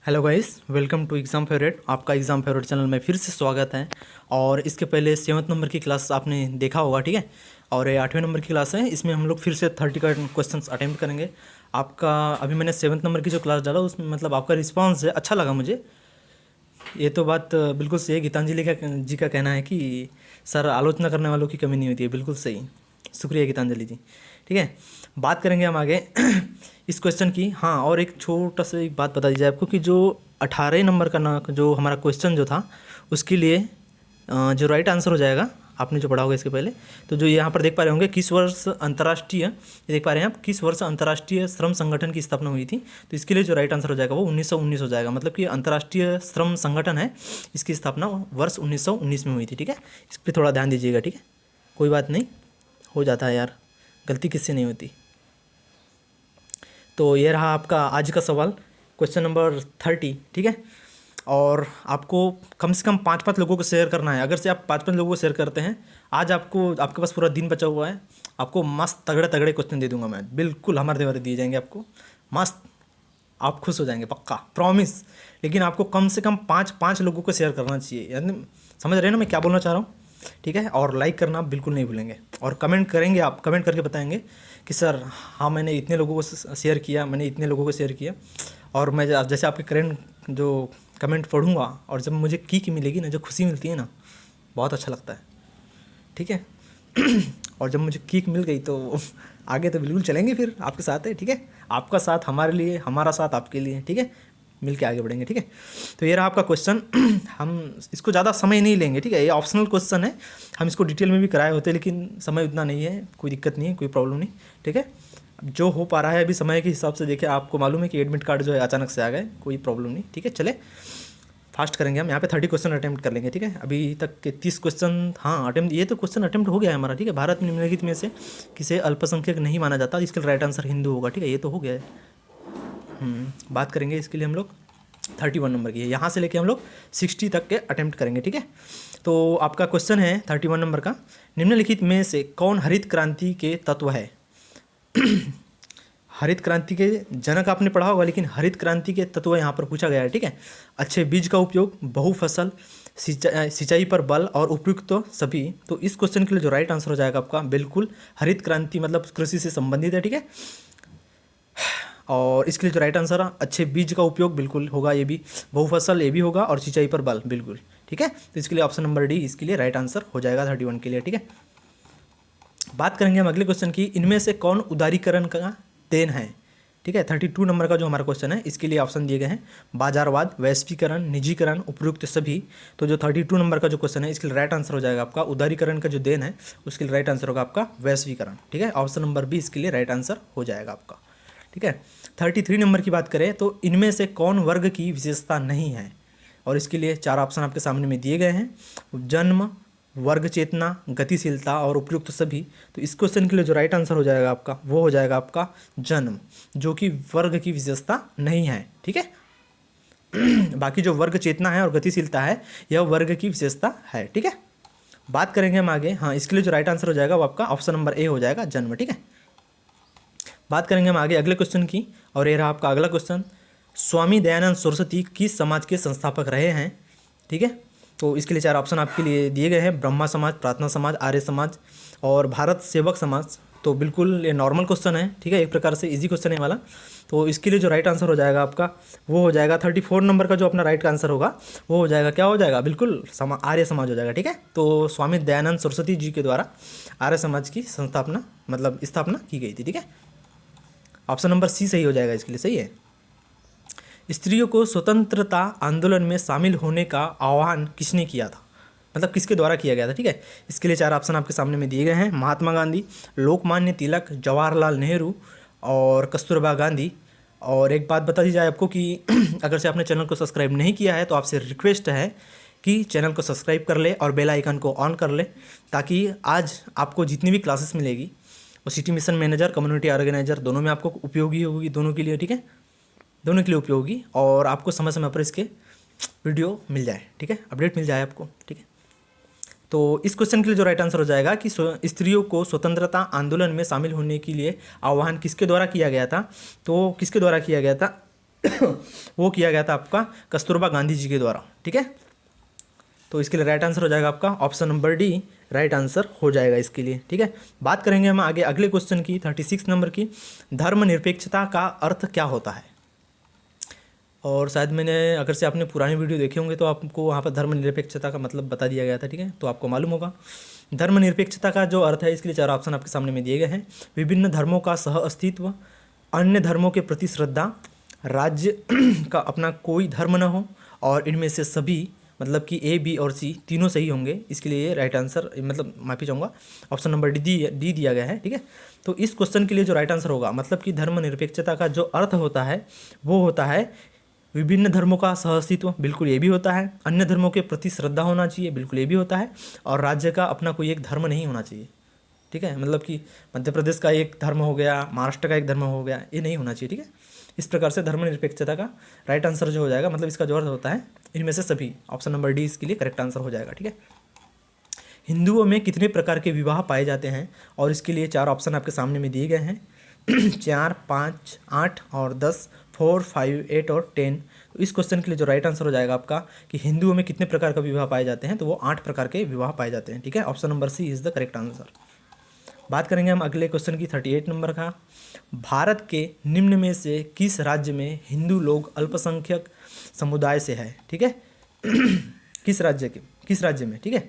Hello guys, welcome to exam favourite. आपका exam favourite channel में फिर से स्वागत है। और इसके पहले 7th नंबर की क्लास आपने देखा होगा, ठीक है। और ये 8वें नंबर की क्लास है, इसमें हम लोग फिर से 30 का क्वेश्चंस अटेम्प्ट करेंगे। आपका अभी मैंने 7th नंबर की जो क्लास डाला उसमें मतलब आपका रिस्पांस है अच्छा लगा मुझे। ये तो बात बिल्कुल सही है। गीतांजलि का जी का कहना है कि सर, आलोचना करने वालों की कमी नहीं होती है। बिल्कुल सही, शुक्रिया गीतांजलि जी। ठीक है, बात करेंगे हम आगे इस क्वेश्चन की। हाँ, और एक छोटा सा एक बात बता दी जाए आपको कि जो 18 नंबर का ना जो हमारा क्वेश्चन जो था उसके लिए जो राइट आंसर हो जाएगा, आपने जो पढ़ा होगा इसके पहले, तो जो यहाँ पर देख पा रहे होंगे किस वर्ष अंतर्राष्ट्रीय, ये देख पा रहे हैं आप, किस वर्ष अंतर्राष्ट्रीय श्रम संगठन की स्थापना हुई थी। तो इसके लिए जो राइट आंसर हो जाएगा वो 1919 हो जाएगा। मतलब कि अंतर्राष्ट्रीय श्रम संगठन है, इसकी स्थापना वर्ष 1919 में हुई थी। ठीक है, इस पर थोड़ा ध्यान दीजिएगा। ठीक है, कोई बात नहीं, हो जाता है यार, गलती किससे नहीं होती। तो ये रहा आपका आज का सवाल, क्वेश्चन नंबर 30। ठीक है, और आपको कम से कम 5-5 लोगों को शेयर करना है। अगर से आप 5-5 लोगों को शेयर करते हैं, आज आपको, आपके पास पूरा दिन बचा हुआ है, आपको मस्त तगड़े तगड़े क्वेश्चन दे दूंगा मैं। बिल्कुल हमारे द्वारा दिए जाएंगे आपको मस्त, आप खुश हो जाएंगे पक्का, प्रॉमिस। लेकिन आपको कम से कम 5-5 लोगों को शेयर करना चाहिए, यानी समझ रहे हैं ना मैं क्या बोलना चाह रहा हूँ। ठीक है, और लाइक करना आप बिल्कुल नहीं भूलेंगे, और कमेंट करेंगे, आप कमेंट करके बताएंगे कि सर हाँ मैंने इतने लोगों को शेयर किया, मैंने इतने लोगों को शेयर किया। और मैं जैसे आपके करेंट जो कमेंट पढ़ूंगा और जब मुझे किक मिलेगी ना, जो खुशी मिलती है ना, बहुत अच्छा लगता है। ठीक है और जब मुझे किक मिल गई तो आगे तो बिल्कुल चलेंगे फिर आपके साथ है। ठीक है, आपका साथ हमारे लिए, हमारा साथ आपके लिए। ठीक है, मिल के आगे बढ़ेंगे। ठीक है, तो ये रहा आपका क्वेश्चन हम इसको ज़्यादा समय नहीं लेंगे। ठीक है, ये ऑप्शनल क्वेश्चन है, हम इसको डिटेल में भी कराए होते हैं, लेकिन समय उतना नहीं है, कोई दिक्कत नहीं है, कोई प्रॉब्लम नहीं। ठीक है, जो हो पा रहा है अभी समय के हिसाब से देखिए, आपको मालूम है कि एडमिट कार्ड जो है अचानक से आ गए, कोई प्रॉब्लम नहीं। ठीक है, चले फास्ट करेंगे हम, यहाँ पे 30 क्वेश्चन अटेम्प्ट कर लेंगे। ठीक है, अभी तक के 30 क्वेश्चन, हाँ अटेम्प्ट, ये तो क्वेश्चन अटेम्प्ट हो गया है हमारा। ठीक है, भारत में निम्नलिखित में से किसे अल्पसंख्यक नहीं माना जाता, इसके राइट आंसर हिंदू होगा। ठीक है, ये तो हो गया है। बात करेंगे इसके लिए हम लोग 31 नंबर की है, यहाँ से लेके हम लोग 60 तक के अटेम्प्ट करेंगे। ठीक है, तो आपका क्वेश्चन है 31 नंबर का, निम्नलिखित में से कौन हरित क्रांति के तत्व है। हरित क्रांति के जनक आपने पढ़ा होगा, लेकिन हरित क्रांति के तत्व यहाँ पर पूछा गया है। ठीक है, अच्छे बीज का उपयोग, बहुफसल, सिंचाई पर बल और उपयुक्त तो सभी। तो इस क्वेश्चन के लिए जो राइट आंसर हो जाएगा आपका बिल्कुल हरित क्रांति, मतलब कृषि से संबंधित है। ठीक है, और इसके लिए जो राइट आंसर है अच्छे बीज का उपयोग बिल्कुल होगा, ये भी बहुफसल ये भी होगा, और सिंचाई पर बल बिल्कुल। ठीक है, तो इसके लिए ऑप्शन नंबर डी इसके लिए राइट आंसर हो जाएगा 31 के लिए। ठीक है, बात करेंगे हम अगले क्वेश्चन की, इनमें से कौन उदारीकरण का देन है। ठीक है, 32 नंबर का जो हमारा क्वेश्चन है, इसके लिए ऑप्शन दिए गए हैं बाजारवाद, वैश्वीकरण, निजीकरण, उपयुक्त सभी। तो जो 32 नंबर का जो क्वेश्चन है, इसके लिए राइट आंसर हो जाएगा आपका उदारीकरण का जो देन है, उसके लिए राइट आंसर होगा आपका वैश्वीकरण। ठीक है, ऑप्शन नंबर बी इसके लिए राइट आंसर हो जाएगा आपका। ठीक है, 33 नंबर की बात करें तो इनमें से कौन वर्ग की विशेषता नहीं है, और इसके लिए 4 ऑप्शन आपके सामने में दिए गए हैं, जन्म, वर्ग चेतना, गतिशीलता और उपयुक्त सभी। तो इस क्वेश्चन के लिए जो राइट आंसर हो जाएगा आपका वो हो जाएगा आपका जन्म, जो कि वर्ग की विशेषता नहीं है। ठीक है बाकी जो वर्ग चेतना है और गतिशीलता है, यह वर्ग की विशेषता है। ठीक है, बात करेंगे हम आगे। हाँ, इसके लिए जो राइट आंसर हो जाएगा वो आपका ऑप्शन नंबर ए हो जाएगा, जन्म। ठीक है, बात करेंगे हम आगे अगले क्वेश्चन की, और ये रहा आपका अगला क्वेश्चन, स्वामी दयानंद सरस्वती किस समाज के संस्थापक रहे हैं। ठीक है, तो इसके लिए 4 ऑप्शन आपके लिए दिए गए हैं, ब्रह्मा समाज, प्रार्थना समाज, आर्य समाज और भारत सेवक समाज। तो बिल्कुल ये नॉर्मल क्वेश्चन है। ठीक है, एक प्रकार से इजी क्वेश्चन है वाला। तो इसके लिए जो राइट आंसर हो जाएगा आपका वो हो जाएगा 34 नंबर का जो अपना राइट आंसर होगा वो हो जाएगा, क्या हो जाएगा, बिल्कुल आर्य समाज हो जाएगा। ठीक है, तो स्वामी दयानंद सरस्वती जी के द्वारा आर्य समाज की संस्थापना, मतलब स्थापना की गई थी। ठीक है, ऑप्शन नंबर सी सही हो जाएगा इसके लिए, सही है। स्त्रियों को स्वतंत्रता आंदोलन में शामिल होने का आह्वान किसने किया था, मतलब किसके द्वारा किया गया था। ठीक है, इसके लिए 4 ऑप्शन आपके सामने में दिए गए हैं, महात्मा गांधी, लोकमान्य तिलक, जवाहरलाल नेहरू और कस्तूरबा गांधी। और एक बात बता दी जाए आपको कि अगर से आपने चैनल को सब्सक्राइब नहीं किया है तो आपसे रिक्वेस्ट है कि चैनल को सब्सक्राइब कर ले और बेल आइकन को ऑन कर ले, ताकि आज आपको जितनी भी क्लासेस मिलेगी वो city mission manager, community organiser, दोनों में आपको उपयोगी होगी, दोनों के लिए। ठीक है, दोनों के लिए उपयोगी, और आपको समय समय पर इसके वीडियो मिल जाए। ठीक है, अपडेट मिल जाए आपको। ठीक है, तो इस क्वेश्चन के लिए जो राइट आंसर हो जाएगा कि स्त्रियों को स्वतंत्रता आंदोलन में शामिल होने के लिए आह्वान किसके द्वारा किया गया था। तो किसके द्वारा किया गया था, वो किया गया था आपका कस्तूरबा गांधी जी के द्वारा, ठीक है। तो इसके लिए राइट आंसर हो जाएगा आपका option number D, right answer हो जाएगा इसके लिए, ठीक है। बात करेंगे हम आगे अगले क्वेश्चन की 36 नंबर की, धर्मनिरपेक्षता का अर्थ क्या होता है। और शायद मैंने, अगर से आपने पुरानी वीडियो देखे होंगे तो आपको वहाँ पर धर्मनिरपेक्षता का मतलब बता दिया गया था, ठीक है, तो आपको मालूम होगा। धर्मनिरपेक्षता का जो अर्थ है, इसके लिए 4 ऑप्शन आपके सामने में दिए गए हैं। विभिन्न धर्मों का सह अस्तित्व, अन्य धर्मों के प्रति श्रद्धा, राज्य का अपना कोई धर्म न हो, और इनमें से सभी, मतलब कि ए, बी और सी तीनों सही होंगे। इसके लिए राइट आंसर, मतलब माफ़ी चाहूँगा, ऑप्शन नंबर डी दिया गया है, ठीक है। तो इस क्वेश्चन के लिए जो राइट आंसर होगा, मतलब कि धर्मनिरपेक्षता का जो अर्थ होता है वो होता है विभिन्न धर्मों का सहअस्तित्व, बिल्कुल ये भी होता है। अन्य धर्मों के प्रति श्रद्धा होना चाहिए, बिल्कुल ये भी होता है। और राज्य का अपना कोई एक धर्म नहीं होना चाहिए, ठीक है। मतलब कि मध्य प्रदेश का एक धर्म हो गया, महाराष्ट्र का एक धर्म हो गया, ये नहीं होना चाहिए, ठीक है। इस प्रकार से धर्मनिरपेक्षता का राइट आंसर जो हो जाएगा, मतलब इसका जो अर्थ होता है इनमें से सभी, ऑप्शन नंबर डी इसके लिए करेक्ट आंसर हो जाएगा, ठीक है। हिंदुओं में कितने प्रकार के विवाह पाए जाते हैं, और इसके लिए 4 ऑप्शन आपके सामने में दिए गए हैं 4, 5, 8 और 10, 4, 5, 8 और 10। तो इस क्वेश्चन के लिए जो राइट आंसर हो जाएगा आपका कि हिंदुओं में कितने प्रकार का विवाह पाए जाते हैं, तो वो 8 प्रकार के विवाह पाए जाते हैं, ठीक है। Option number C is the correct answer. बात करेंगे हम अगले क्वेश्चन की 38 नंबर का, भारत के निम्न में से किस राज्य में हिंदू लोग अल्पसंख्यक समुदाय से है, ठीक है। किस राज्य में, ठीक है।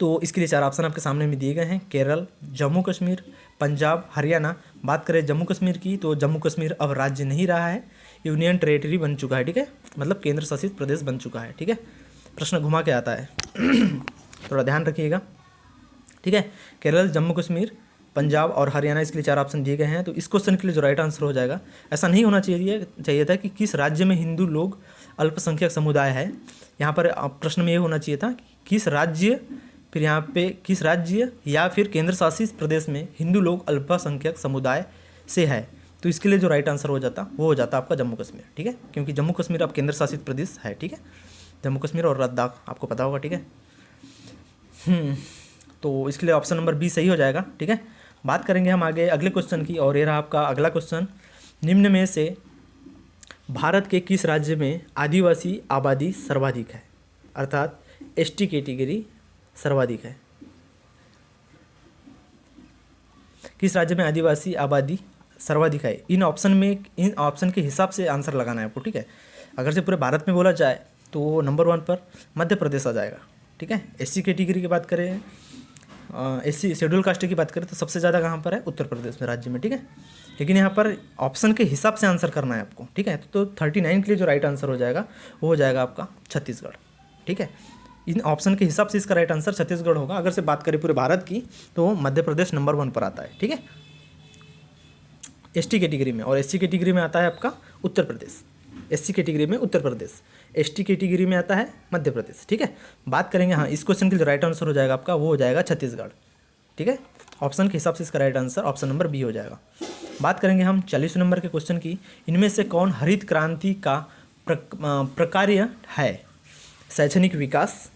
तो इसके लिए 4 ऑप्शन आपके सामने में दिए गए हैं, केरल, जम्मू कश्मीर, पंजाब, हरियाणा। बात करें जम्मू कश्मीर की, तो जम्मू कश्मीर अब राज्य नहीं रहा है, यूनियन टेरेटरी बन चुका है, ठीक है, मतलब केंद्र शासित प्रदेश बन चुका है, ठीक है। प्रश्न घुमा के आता है थोड़ा ध्यान रखिएगा, ठीक है। केरल, जम्मू कश्मीर, पंजाब और हरियाणा, इसके लिए 4 ऑप्शन दिए गए हैं। तो इस क्वेश्चन के लिए जो राइट आंसर हो जाएगा, ऐसा नहीं होना चाहिए था कि किस राज्य में हिंदू लोग अल्पसंख्यक समुदाय है। यहाँ पर प्रश्न में ये होना चाहिए था कि किस राज्य, फिर यहाँ पे किस राज्य या फिर केंद्र शासित प्रदेश में हिंदू लोग अल्पसंख्यक समुदाय से है। तो इसके लिए जो राइट आंसर हो जाता वो हो जाता आपका जम्मू कश्मीर, ठीक है, क्योंकि जम्मू कश्मीर अब केंद्र शासित प्रदेश है, ठीक है। जम्मू कश्मीर और लद्दाख आपको पता होगा, ठीक है। तो इसके लिए ऑप्शन नंबर बी सही हो जाएगा, ठीक है। बात करेंगे हम आगे अगले क्वेश्चन की, और ये रहा आपका अगला क्वेश्चन, निम्न में से भारत के किस राज्य में आदिवासी आबादी सर्वाधिक है, अर्थात एसटी कैटेगरी सर्वाधिक है। किस राज्य में आदिवासी आबादी सर्वाधिक है, इन ऑप्शन के हिसाब से आंसर लगाना है आपको, ठीक है। अगर से पूरे भारत में बोला जाए तो नंबर 1 पर मध्य प्रदेश आ जाएगा, ठीक है। एससी कैटेगरी की बात करें, एससी शेड्यूल कास्ट की बात करें तो सबसे ज़्यादा कहाँ पर है, उत्तर प्रदेश में राज्य में, ठीक है। लेकिन यहाँ पर ऑप्शन के हिसाब से आंसर करना है आपको, ठीक है। तो 39 के लिए जो राइट आंसर हो जाएगा वो हो जाएगा आपका छत्तीसगढ़, ठीक है। इन ऑप्शन के हिसाब से इसका राइट आंसर छत्तीसगढ़ होगा। अगर से बात करें पूरे भारत की तो मध्य प्रदेश नंबर 1 पर आता है, ठीक है, एसटी कैटेगरी में। और एससी कैटेगरी में आता है आपका उत्तर प्रदेश, एससी कैटेगरी में उत्तर प्रदेश, एसटी कैटेगरी में आता है मध्य प्रदेश, ठीक है। बात करेंगे, हाँ, इस क्वेश्चन के जो राइट आंसर हो जाएगा आपका वो हो जाएगा छत्तीसगढ़, ठीक है। ऑप्शन के हिसाब से इसका right answer option number B हो जाएगा। बात करेंगे हम 40 नंबर के क्वेश्चन की, इनमें से कौन हरित क्रांति का प्रकार्य है। शैक्षणिक विकास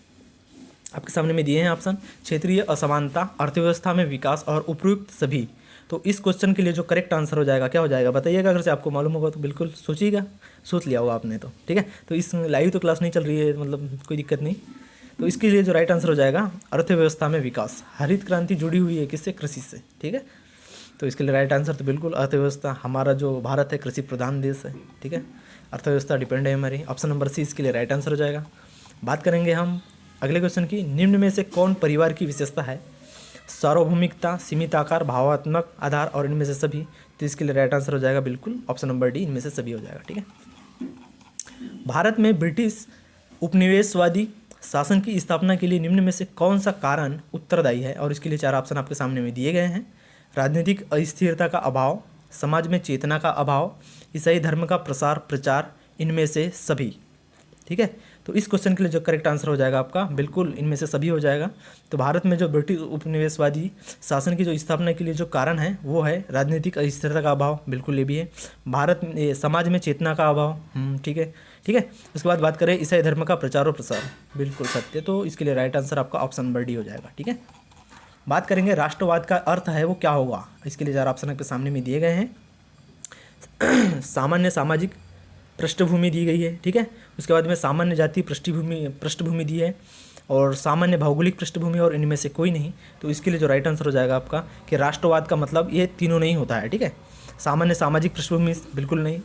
आपके सामने में दिए हैं ऑप्शन, क्षेत्रीय असमानता, अर्थव्यवस्था में विकास और उपयुक्त सभी। तो इस क्वेश्चन के लिए जो करेक्ट आंसर हो जाएगा क्या हो जाएगा बताइएगा। अगर से आपको मालूम होगा तो बिल्कुल सोचिएगा, सोच लिया होगा आपने तो, ठीक है। तो इस लाइव तो क्लास नहीं चल रही है, मतलब कोई दिक्कत नहीं। तो इसके लिए जो राइट आंसर हो जाएगा अर्थव्यवस्था में विकास। हरित क्रांति जुड़ी हुई है किससे, कृषि से, ठीक है। तो इसके लिए राइट आंसर तो बिल्कुल अर्थव्यवस्था, हमारा जो भारत है कृषि प्रधान देश है, ठीक है, अर्थव्यवस्था डिपेंड है हमारी। ऑप्शन नंबर सी इसके लिए राइट आंसर हो जाएगा। बात करेंगे हम अगले क्वेश्चन की, निम्न में से कौन परिवार की विशेषता है। सार्वभौमिकता, सीमित आकार, भावात्मक आधार और इनमें से सभी। तो इसके लिए राइट आंसर हो जाएगा बिल्कुल ऑप्शन नंबर डी, इनमें से सभी हो जाएगा, ठीक है। भारत में ब्रिटिश उपनिवेशवादी शासन की स्थापना के लिए निम्न में से कौन सा कारण उत्तरदायी है। और इसके लिए 4 ऑप्शन आपके सामने में दिए गए हैं। राजनीतिक अस्थिरता का अभाव, समाज में चेतना का अभाव, ईसाई धर्म का प्रसार प्रचार, इनमें से सभी, ठीक है। तो इस क्वेश्चन के लिए जो करेक्ट आंसर हो जाएगा आपका बिल्कुल इनमें से सभी हो जाएगा। तो भारत में जो ब्रिटिश उपनिवेशवादी शासन की जो स्थापना के लिए जो कारण है वो है राजनीतिक अस्थिरता का अभाव, बिल्कुल ये भी है। भारत में समाज में चेतना का अभाव, ठीक है, ठीक है। उसके बाद बात करें ईसाई धर्म का प्रचार और प्रसार, बिल्कुल सत्य। तो इसके लिए राइट आंसर आपका ऑप्शन नंबर डी हो जाएगा, ठीक है। बात करेंगे राष्ट्रवाद का अर्थ है वो क्या होगा। इसके लिए 4 ऑप्शन आपके सामने में दिए गए हैं। सामान्य सामाजिक पृष्ठभूमि दी गई है, ठीक है। उसके बाद में सामान्य जाति पृष्ठभूमि दी है, और सामान्य भौगोलिक पृष्ठभूमि, और इनमें से कोई नहीं। तो इसके लिए जो राइट आंसर हो जाएगा आपका कि राष्ट्रवाद का मतलब ये तीनों नहीं होता है, ठीक है। सामान्य सामाजिक पृष्ठभूमि बिल्कुल नहीं,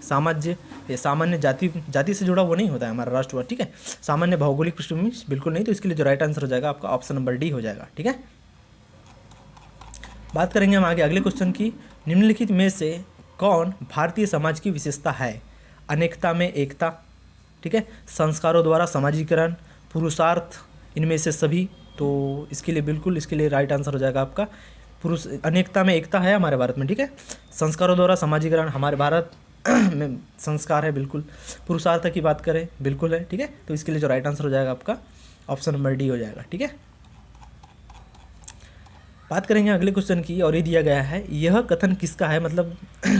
सामान्य जाति से जुड़ा वो नहीं होता है हमारा राष्ट्रवाद, ठीक है। सामान्य भौगोलिक पृष्ठभूमि बिल्कुल नहीं। तो इसके लिए जो राइट आंसर हो जाएगा आपका ऑप्शन नंबर डी हो जाएगा, ठीक है। बात करेंगे हम आगे अगले क्वेश्चन की। निम्नलिखित में से कौन भारतीय समाज की विशेषता है? अनेकता में एकता, ठीक है, संस्कारों द्वारा समाजीकरण, पुरुषार्थ, इनमें से सभी। तो इसके लिए बिल्कुल इसके लिए राइट आंसर हो जाएगा आपका अनेकता में एकता है हमारे भारत में, ठीक है। संस्कारों द्वारा समाजीकरण हमारे भारत में संस्कार है, बिल्कुल। पुरुषार्थ की बात करें, बिल्कुल है, ठीक है। तो इसके लिए जो राइट आंसर हो जाएगा आपका ऑप्शन नंबर डी हो जाएगा, ठीक है। बात करेंगे अगले क्वेश्चन की, और ये दिया गया है, यह कथन किसका है? मतलब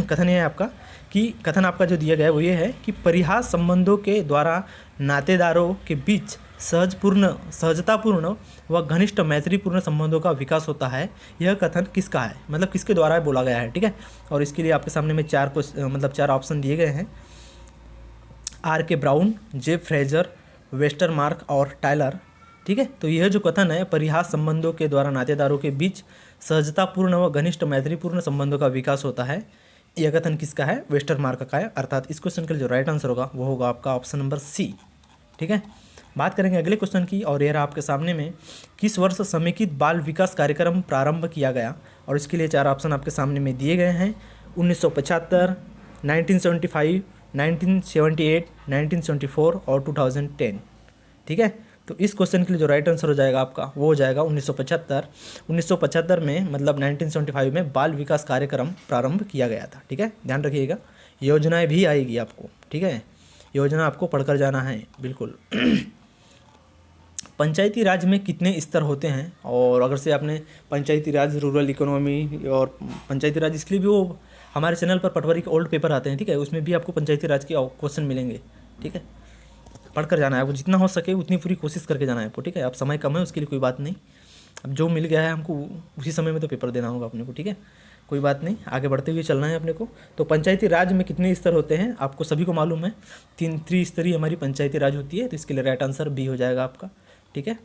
कथन ये है आपका कि कथन आपका जो दिया गया है वो ये है कि परिहास संबंधों के द्वारा नातेदारों के बीच सहजतापूर्ण व घनिष्ठ मैत्रीपूर्ण संबंधों का विकास होता है। यह कथन किसका है? मतलब किसके द्वारा बोला गया है, ठीक है। और इसके लिए आपके सामने में चार ऑप्शन दिए गए हैं। आर के ब्राउन, जे फ्रेजर, वेस्टरमार्क और टायलर, ठीक है। तो यह जो कथन है, परिहास संबंधों के द्वारा नातेदारों के बीच सहजतापूर्ण व घनिष्ठ मैत्रीपूर्ण संबंधों का विकास होता है, यह कथन किसका है? वेस्टरमार्क का है। अर्थात इस क्वेश्चन के लिए जो राइट आंसर होगा वो होगा आपका ऑप्शन नंबर सी, ठीक है। बात करेंगे अगले क्वेश्चन की, और यह आपके सामने में, किस वर्ष समेकित बाल विकास कार्यक्रम प्रारंभ किया गया? और इसके लिए चार ऑप्शन आपके सामने में दिए गए हैं। 1975, 1975, 1978, 1974 और 2010, ठीक है। तो इस क्वेश्चन के लिए जो राइट आंसर हो जाएगा आपका वो हो जाएगा 1975। 1975 में मतलब 1975 में बाल विकास कार्यक्रम प्रारंभ किया गया था, ठीक है। ध्यान रखिएगा, योजनाएं भी आएगी आपको, ठीक है। योजना आपको पढ़कर जाना है, बिल्कुल। पंचायती राज में कितने स्तर होते हैं? और अगर से आपने पंचायती राज, रूरल इकोनॉमी और पंचायती राज, इसके लिए भी वो हमारे चैनल पर पटवारी के ओल्ड पेपर आते हैं, ठीक है। उसमें भी आपको पंचायती राज के क्वेश्चन मिलेंगे, ठीक है। पढ़कर जाना है आपको, जितना हो सके उतनी पूरी कोशिश करके जाना है आपको, ठीक है। अब समय कम है, उसके लिए कोई बात नहीं। अब जो मिल गया है हमको उसी समय में तो पेपर देना होगा अपने को, ठीक है। कोई बात नहीं, आगे बढ़ते हुए चलना है अपने को। तो पंचायती राज में कितने स्तर होते हैं आपको सभी को मालूम है, 3 त्रिस्तरीय हमारी पंचायती राज होती है। तो इसके लिए राइट आंसर बी हो जाएगा आपका, ठीक है।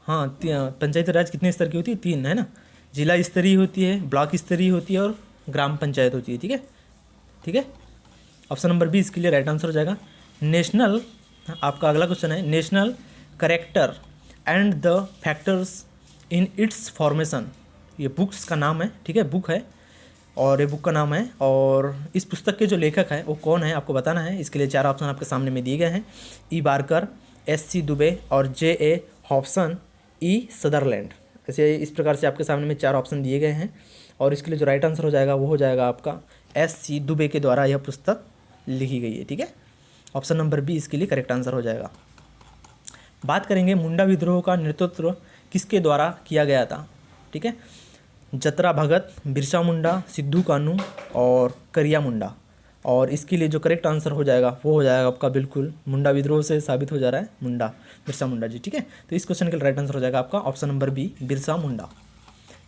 हाँ, पंचायती राज कितने स्तर की होती है? 3 है ना। जिला स्तरीय होती है, ब्लॉक स्तरीय होती है और ग्राम पंचायत होती है, ठीक है, ठीक है। ऑप्शन नंबर बी इसके लिए राइट आंसर हो जाएगा। नेशनल, आपका अगला क्वेश्चन है, national character and the factors in its formation. ये बुक्स का नाम है, ठीक है, बुक है, और ये बुक का नाम है। और इस पुस्तक के जो लेखक है वो कौन है आपको बताना है। इसके लिए चार ऑप्शन आपके सामने में दिए गए हैं। ई बार्कर, एस.सी. दुबे और जे.ए. हॉब्सन, ई सदरलैंड। ऐसे इस प्रकार से आपके सामने में चार ऑप्शन दिए गए हैं, और इसके लिए जो राइट आंसर हो जाएगा वो हो जाएगा आपका एस.सी. दुबे के द्वारा यह पुस्तक लिखी गई है, ठीक है। ऑप्शन नंबर बी इसके लिए करेक्ट आंसर हो जाएगा। बात करेंगे मुंडा विद्रोह का नेतृत्व किसके द्वारा किया गया था, ठीक है। जतरा भगत, बिरसा मुंडा, सिद्धू कानू और करिया मुंडा। और इसके लिए जो करेक्ट आंसर हो जाएगा वो हो जाएगा आपका बिल्कुल मुंडा विद्रोह से साबित हो जा रहा है मुंडा, बिरसा मुंडा जी, ठीक है। तो इस क्वेश्चन के लिए राइट आंसर हो जाएगा आपका option number B, Birsa Munda,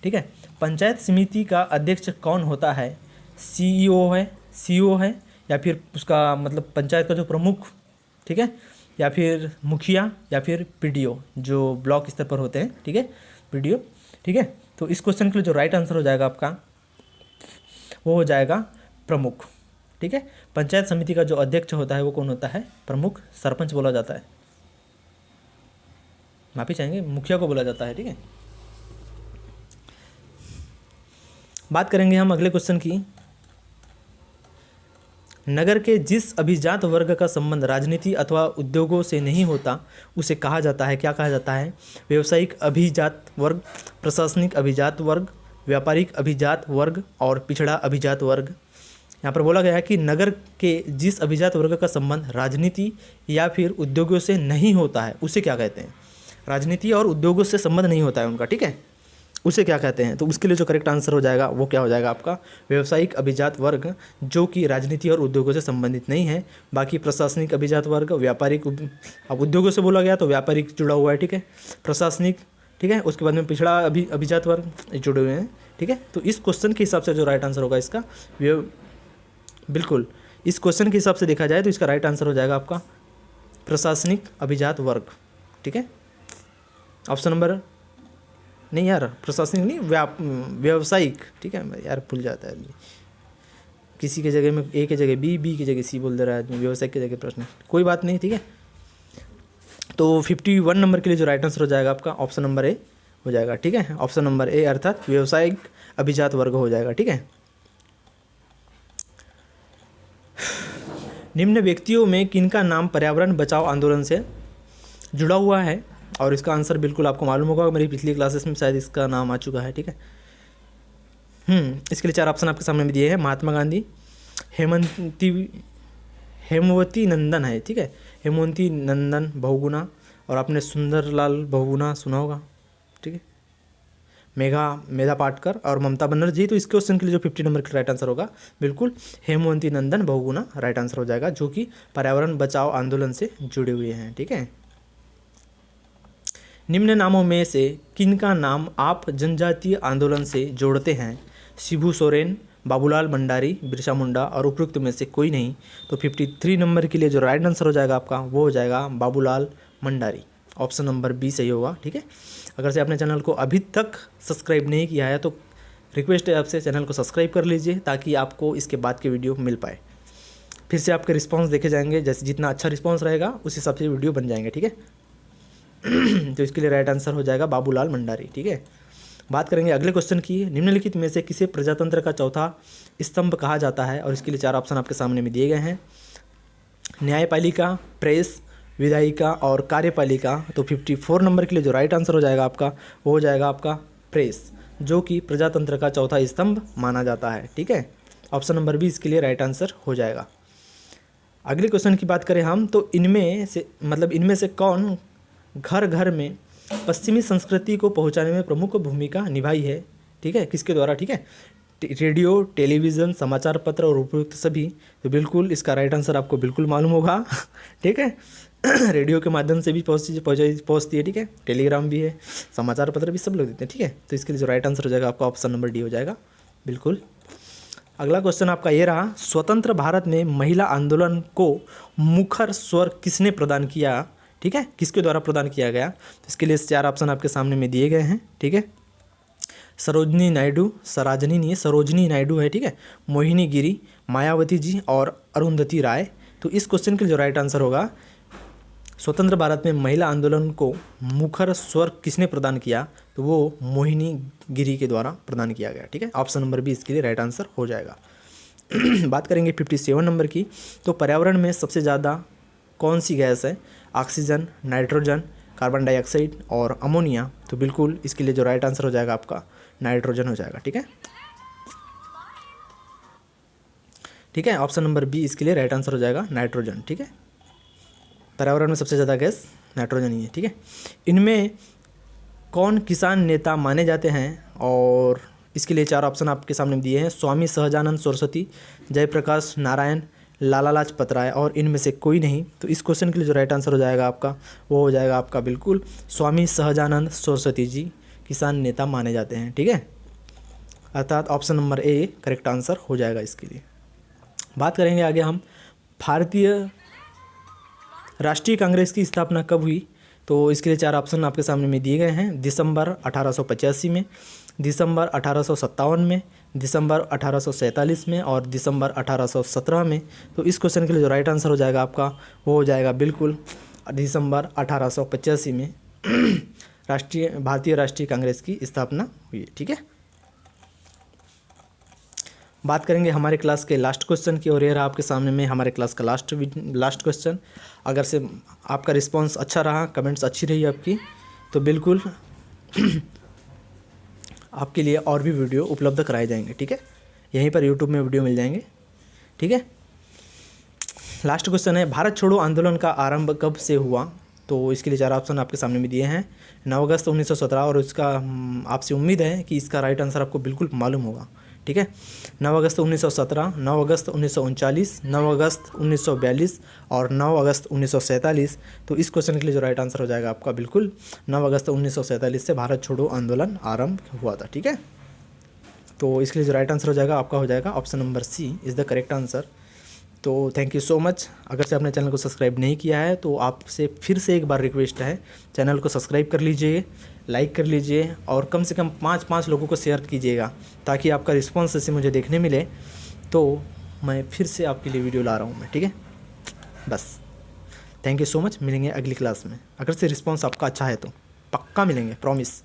ठीक है। पंचायत समिति का अध्यक्ष कौन होता है? सीईओ है या फिर उसका मतलब पंचायत का जो प्रमुख, ठीक है, या फिर मुखिया या फिर पीडीओ जो ब्लॉक स्तर पर होते हैं, ठीक है, पीडीओ, ठीक है। तो इस क्वेश्चन के लिए जो राइट आंसर हो जाएगा आपका वो हो जाएगा प्रमुख, ठीक है। पंचायत समिति का जो अध्यक्ष होता है वो कौन होता है? प्रमुख, सरपंच बोला जाता है, माफी चाहेंगे, मुखिया को बोला जाता है, ठीक है। बात करेंगे हम अगले क्वेश्चन की। नगर के जिस अभिजात वर्ग का संबंध राजनीति अथवा उद्योगों से नहीं होता उसे कहा जाता है, क्या कहा जाता है? व्यावसायिक अभिजात वर्ग, प्रशासनिक अभिजात वर्ग, व्यापारिक अभिजात वर्ग और पिछड़ा अभिजात वर्ग। यहाँ पर बोला गया है कि नगर के जिस अभिजात वर्ग का संबंध राजनीति या फिर उद्योगों से नहीं होता है उसे क्या कहते हैं? राजनीति और उद्योगों से संबंध नहीं होता है उनका, ठीक है, उसे क्या कहते हैं? तो उसके लिए जो करेक्ट आंसर हो जाएगा वो क्या हो जाएगा आपका? व्यावसायिक अभिजात वर्ग, जो कि राजनीति और उद्योगों से संबंधित नहीं है। बाकी प्रशासनिक अभिजात वर्ग, व्यापारिक, अब उद्योगों से बोला गया तो व्यापारिक जुड़ा हुआ है, ठीक है, प्रशासनिक, ठीक है। उसके बाद में पिछड़ा अभिजात वर्ग जुड़े हुए हैं, ठीक है। तो इस क्वेश्चन के हिसाब से जो राइट आंसर होगा इसका बिल्कुल इस क्वेश्चन के हिसाब से देखा जाए तो इसका राइट आंसर हो जाएगा आपका प्रशासनिक अभिजात वर्ग, ठीक है। ऑप्शन नंबर नहीं यार, प्रशासनिक नहीं, व्यावसायिक, ठीक है यार, भूल जाता है आदमी, किसी के जगह में ए की जगह बी की जगह सी बोल दे रहा है आदमी, व्यावसायिक की जगह प्रश्न, कोई बात नहीं, ठीक है। तो 51 नंबर के लिए जो राइट आंसर हो जाएगा आपका ऑप्शन नंबर ए हो जाएगा, ठीक है। ऑप्शन नंबर ए अर्थात व्यावसायिक अभिजात वर्ग हो जाएगा, ठीक है। निम्न व्यक्तियों में किनका नाम पर्यावरण बचाओ आंदोलन से जुड़ा हुआ है, और इसका आंसर बिल्कुल आपको मालूम होगा, मेरी पिछली क्लासेस में शायद इसका नाम आ चुका है, ठीक है। इसके लिए 4 ऑप्शन आपके सामने में दिए हैं। महात्मा गांधी, हेमवती नंदन है, ठीक है, हेमवती नंदन बहुगुणा, और आपने सुंदरलाल बहुगुणा सुना होगा, ठीक है, मेधा पाटकर और ममता बनर्जी। तो इस क्वेश्चन के लिए जो 50 नंबर का राइट आंसर होगा बिल्कुल हेमवती नंदन बहुगुणा राइट आंसर हो जाएगा, जो कि पर्यावरण बचाओ आंदोलन से जुड़े हुए हैं, ठीक है। निम्न नामों में से किनका नाम आप जनजातीय आंदोलन से जोड़ते हैं? शिबू सोरेन, बाबूलाल भंडारी, बिरसा मुंडा, और उपयुक्त में से कोई नहीं। तो 53 नंबर के लिए जो राइट आंसर हो जाएगा आपका वो हो जाएगा Babulal Bhandari, option number B सही होगा, ठीक है। अगर से आपने चैनल को अभी तक सब्सक्राइब नहीं किया है तो रिक्वेस्ट है आपसे चैनल को सब्सक्राइब कर लीजिए, ताकि आपको इसके बाद के वीडियो मिल पाए। फिर से आपके रिस्पांस देखे जाएंगे, जैसे जितना अच्छा रिस्पांस रहेगा उस हिसाब से वीडियो बन जाएंगे, ठीक है। तो इसके लिए राइट आंसर हो जाएगा बाबूलाल भंडारी, ठीक है। बात करेंगे अगले क्वेश्चन की। निम्नलिखित में से किसे प्रजातंत्र का चौथा स्तंभ कहा जाता है? और इसके लिए 4 ऑप्शन आपके सामने में दिए गए हैं। न्यायपालिका, प्रेस, विधायिका और कार्यपालिका। तो 54 नंबर के लिए जो राइट आंसर हो जाएगा आपका वो हो जाएगा आपका प्रेस, जो कि प्रजातंत्र का चौथा स्तंभ माना जाता है, ठीक है। ऑप्शन नंबर बी इसके लिए राइट आंसर हो जाएगा। अगले क्वेश्चन की बात करें हम तो इनमें से कौन घर घर में पश्चिमी संस्कृति को पहुंचाने में प्रमुख भूमिका निभाई है, ठीक है, किसके द्वारा, ठीक है। रेडियो, टेलीविज़न, समाचार पत्र और उपयुक्त सभी। तो बिल्कुल इसका राइट आंसर आपको बिल्कुल मालूम होगा, ठीक है। रेडियो के माध्यम से भी पहुँचती है, ठीक है, टेलीग्राम भी है, समाचार पत्र भी सब लोग देते हैं, ठीक है। तो इसके लिए जो राइट आंसर हो जाएगा आपका ऑप्शन नंबर डी हो जाएगा, बिल्कुल। अगला क्वेश्चन आपका ये रहा, स्वतंत्र भारत में महिला आंदोलन को मुखर स्वर किसने प्रदान किया, ठीक है, किसके द्वारा प्रदान किया गया? तो इसके लिए 4 ऑप्शन आपके सामने में दिए गए हैं, ठीक है। सरोजनी नायडू है, ठीक है, मोहिनी गिरी, मायावती जी और अरुंधति राय। तो इस क्वेश्चन के लिए जो राइट आंसर होगा, स्वतंत्र भारत में महिला आंदोलन को मुखर स्वर किसने प्रदान किया? तो वो मोहिनी गिरी के द्वारा प्रदान किया गया, ठीक है। ऑप्शन नंबर बी इसके लिए राइट आंसर हो जाएगा। बात करेंगे 57 नंबर की। तो पर्यावरण में सबसे ज़्यादा कौन सी गैस है? ऑक्सीजन, नाइट्रोजन, कार्बन डाइऑक्साइड और अमोनिया। तो बिल्कुल इसके लिए जो राइट आंसर हो जाएगा आपका नाइट्रोजन हो जाएगा, ठीक है, ठीक है। ऑप्शन नंबर बी इसके लिए राइट आंसर हो जाएगा नाइट्रोजन, ठीक है। पर्यावरण में सबसे ज़्यादा गैस नाइट्रोजन ही है, ठीक है। इनमें कौन किसान नेता माने जाते हैं? और इसके लिए 4 ऑप्शन आपके सामने दिए हैं। स्वामी सहजानंद सरस्वती, जयप्रकाश नारायण, लाला लाजपत राय और इनमें से कोई नहीं। तो इस क्वेश्चन के लिए जो राइट आंसर हो जाएगा आपका वो हो जाएगा आपका बिल्कुल स्वामी सहजानंद सरस्वती जी किसान नेता माने जाते हैं, ठीक है। अर्थात option number A correct answer हो जाएगा इसके लिए। बात करेंगे आगे हम, भारतीय राष्ट्रीय कांग्रेस की स्थापना कब हुई? तो इसके लिए 4 ऑप्शन आपके सामने में दिए गए हैं। दिसंबर 1885 में, दिसंबर 1857 में, दिसंबर 1847 में और दिसंबर 1817 में। तो इस क्वेश्चन के लिए जो राइट आंसर हो जाएगा आपका वो हो जाएगा बिल्कुल दिसंबर 1885 में भारतीय राष्ट्रीय कांग्रेस की स्थापना हुई, ठीक है। बात करेंगे हमारे क्लास के लास्ट क्वेश्चन की, और ये रहा आपके सामने में हमारे क्लास का लास्ट क्वेश्चन। अगर से आपका रिस्पांस अच्छा रहा, कमेंट्स अच्छी रही आपकी, तो बिल्कुल आपके लिए और भी वीडियो उपलब्ध कराए जाएंगे, ठीक है। यहीं पर यूट्यूब में वीडियो मिल जाएंगे, ठीक है। लास्ट क्वेश्चन है, भारत छोड़ो आंदोलन का आरंभ कब से हुआ? तो इसके लिए 4 ऑप्शन आपके सामने में दिए हैं। 9 अगस्त 1917, और इसका आपसे उम्मीद है कि इसका राइट आंसर आपको बिल्कुल मालूम होगा, ठीक है। 9 अगस्त 1917, 9 अगस्त 1939, 9 अगस्त 1942 और 9 अगस्त 1947। तो इस क्वेश्चन के लिए जो राइट आंसर हो जाएगा आपका बिल्कुल 9 अगस्त 1947 से भारत छोड़ो आंदोलन आरंभ हुआ था, ठीक है। तो इसके लिए जो राइट आंसर हो जाएगा आपका हो जाएगा option number C is the correct answer. तो थैंक यू सो मच। अगर से आपने चैनल को सब्सक्राइब नहीं किया है तो आपसे फिर से एक बार रिक्वेस्ट है, चैनल को सब्सक्राइब कर लीजिए, लाइक कर लीजिए और कम से कम 5 लोगों को शेयर कीजिएगा ताकि आपका रिस्पॉन्स जैसे मुझे देखने मिले तो मैं फिर से आपके लिए वीडियो ला रहा हूँ मैं, ठीक है। बस थैंक यू सो मच, मिलेंगे अगली क्लास में। अगर से रिस्पॉन्स आपका अच्छा है तो पक्का मिलेंगे, प्रॉमिस।